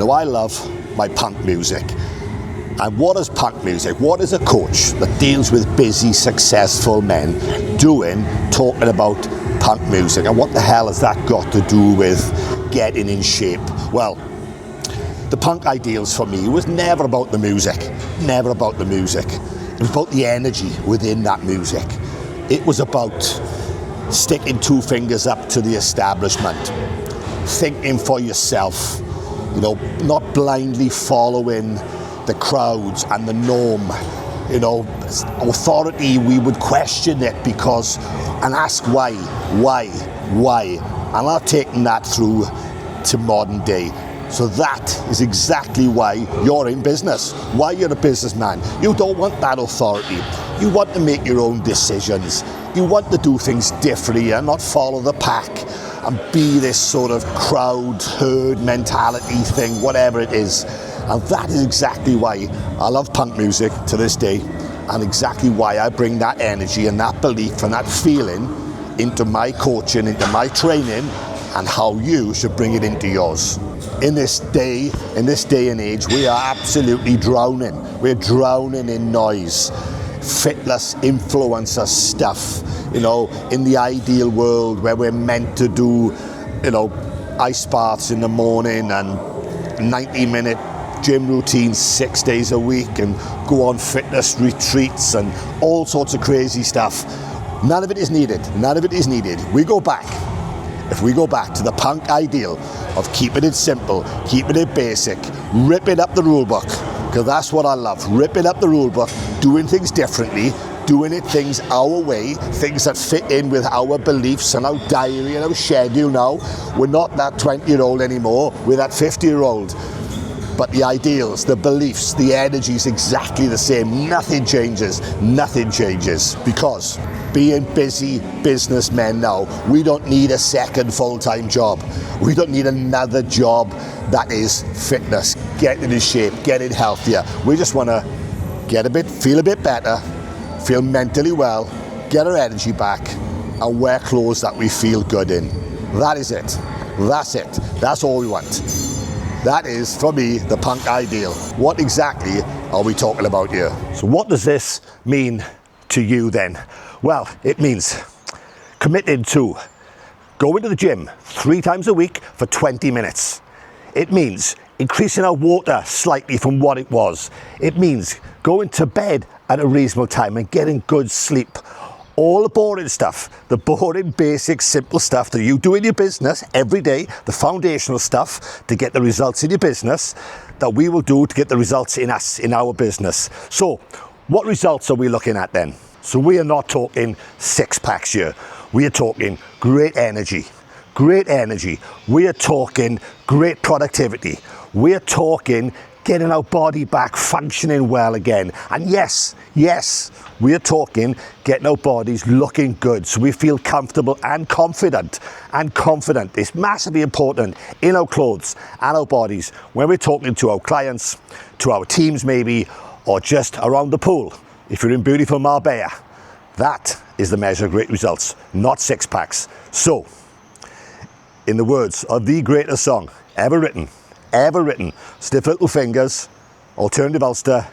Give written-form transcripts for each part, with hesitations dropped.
Now, I love my punk music. And what is punk music? What is a coach that deals with busy, successful men doing, talking about punk music? And what the hell has that got to do with getting in shape? Well, the punk ideals for me was never about the music. Never about the music. It was about the energy within that music. It was about sticking two fingers up to the establishment, thinking for yourself, you know, not blindly following the crowds and the norm. You know, authority, we would question it because, and ask why. And I've taken that through to modern day. So that is exactly why you're in business, why you're a businessman. You don't want that authority. You want to make your own decisions. You want to do things differently and not follow the pack and be this sort of crowd, herd mentality thing, whatever it is. And that is exactly why I love punk music to this day, and exactly why I bring that energy and that belief and that feeling into my coaching, into my training, and how you should bring it into yours. In this day and age, we are absolutely drowning. We're drowning in noise, fitness, influencer stuff. You know, in the ideal world where we're meant to do, you know, ice baths in the morning and 90-minute gym routines 6 days a week and go on fitness retreats and all sorts of crazy stuff. None of it is needed. None of it is needed. If we go back to the punk ideal of keeping it simple, keeping it basic, ripping up the rule book, because that's what I love, ripping up the rule book, doing things differently, doing it things our way, things that fit in with our beliefs and our diary and our schedule now. We're not that 20-year-old anymore, we're that 50-year-old. But the ideals, the beliefs, the energy is exactly the same. Nothing changes, because being busy businessmen now, we don't need a second full-time job. We don't need another job that is fitness, getting in shape, getting healthier. We just want to feel a bit better, feel mentally well, get our energy back, and wear clothes that we feel good in. That is it. That's it. That's all we want. That is, for me, the punk ideal. What exactly are we talking about here? So what does this mean to you then? Well, it means committed to going to the gym 3 times a week for 20 minutes. It means increasing our water slightly from what it was. It means going to bed at a reasonable time and getting good sleep. All the boring stuff, the boring, basic, simple stuff that you do in your business every day, the foundational stuff to get the results in your business, that we will do to get the results in us, in our business. So, what results are we looking at then? So we are not talking 6-packs here. We are talking great energy. Great energy. We are talking great productivity. We are talking getting our body back functioning well again. And yes, we are talking getting our bodies looking good so we feel comfortable and confident. And confident is massively important in our clothes and our bodies when we're talking to our clients, to our teams maybe, or just around the pool. If you're in beautiful Marbella, that is the measure of great results, not 6-packs. So, in the words of the greatest song ever written, Stiff Little Fingers, Alternative Ulster,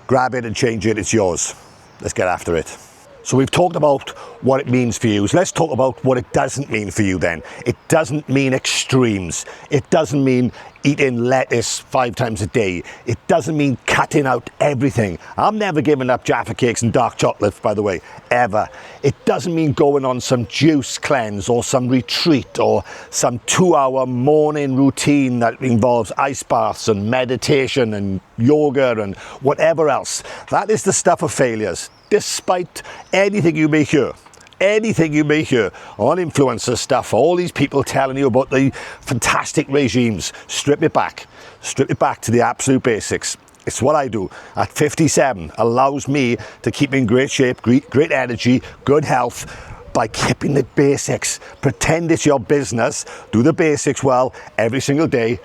grab it and change it, it's yours. Let's get after it. So we've talked about what it means for you. So let's talk about what it doesn't mean for you then. It doesn't mean extremes. It doesn't mean eating lettuce 5 times a day. It doesn't mean cutting out everything. I'm never giving up Jaffa cakes and dark chocolates, by the way, ever. It doesn't mean going on some juice cleanse or some retreat or some 2-hour morning routine that involves ice baths and meditation and yoga and whatever else. That is the stuff of failures. Despite anything you may hear on influencer stuff, all these people telling you about the fantastic regimes, strip it back to the absolute basics. It's what I do at 57, allows me to keep in great shape, great energy, good health, by keeping the basics. Pretend it's your business, do the basics well every single day,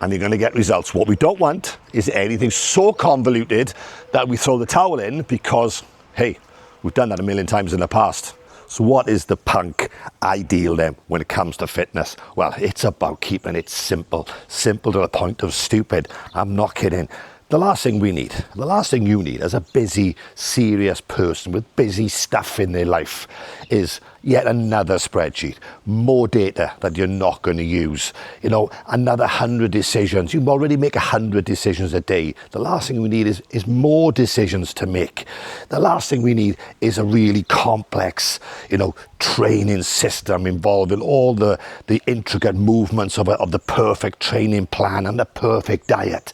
and you're going to get results. What we don't want is anything so convoluted that we throw the towel in because, hey, we've done that a million times in the past. So what is the punk ideal then when it comes to fitness? Well, it's about keeping it simple. Simple to the point of stupid. I'm not kidding. The last thing you need as a busy, serious person with busy stuff in their life is yet another spreadsheet, more data that you're not going to use, another 100 decisions. You already make 100 decisions a day. The last thing we need is more decisions to make. The last thing we need is a really complex, training system involving all the intricate movements of the perfect training plan and the perfect diet.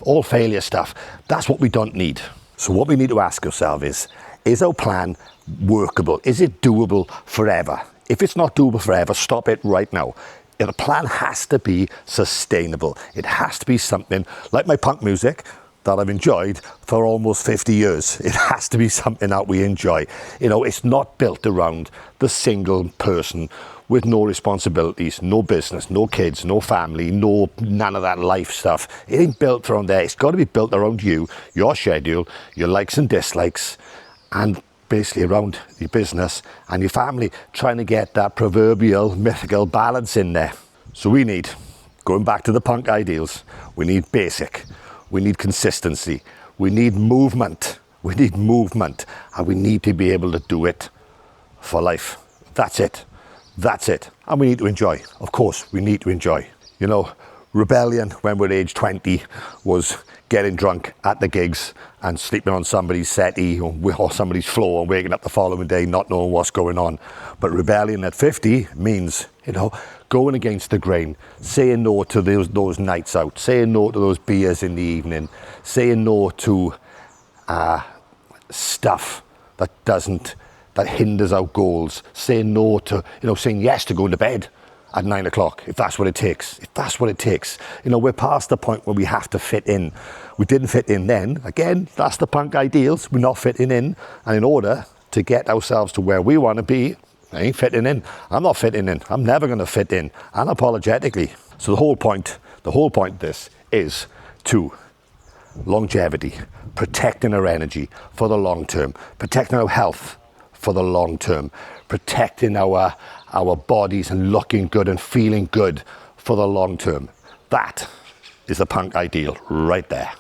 All failure stuff. That's what we don't need. So what we need to ask ourselves is our plan workable? Is it doable forever? If it's not doable forever, stop it right now. The plan has to be sustainable. It has to be something like my punk music that I've enjoyed for almost 50 years. It has to be something that we enjoy. It's not built around the single person with no responsibilities, no business, no kids, no family, none of that life stuff. It ain't built around there. It's got to be built around you, your schedule, your likes and dislikes, and basically around your business and your family, trying to get that proverbial mythical balance in there. So we need, going back to the punk ideals, we need basic, we need consistency, we need movement, and we need to be able to do it for life. That's it. And we need to enjoy. Of course, we need to enjoy. Rebellion when we're age 20 was getting drunk at the gigs and sleeping on somebody's settee or somebody's floor and waking up the following day not knowing what's going on. But rebellion at 50 means, going against the grain, saying no to those nights out, saying no to those beers in the evening, saying no to stuff that hinders our goals, saying no to, saying yes to going to bed at 9 o'clock, if that's what it takes. We're past the point where we have to fit in. We didn't fit in then. Again, that's the punk ideals. We're not fitting in. And in order to get ourselves to where we want to be, I ain't fitting in. I'm not fitting in. I'm never going to fit in, unapologetically. So the whole point of this is to longevity, protecting our energy for the long term, protecting our health for the long term, protecting our bodies and looking good and feeling good for the long term. That is the punk ideal right there.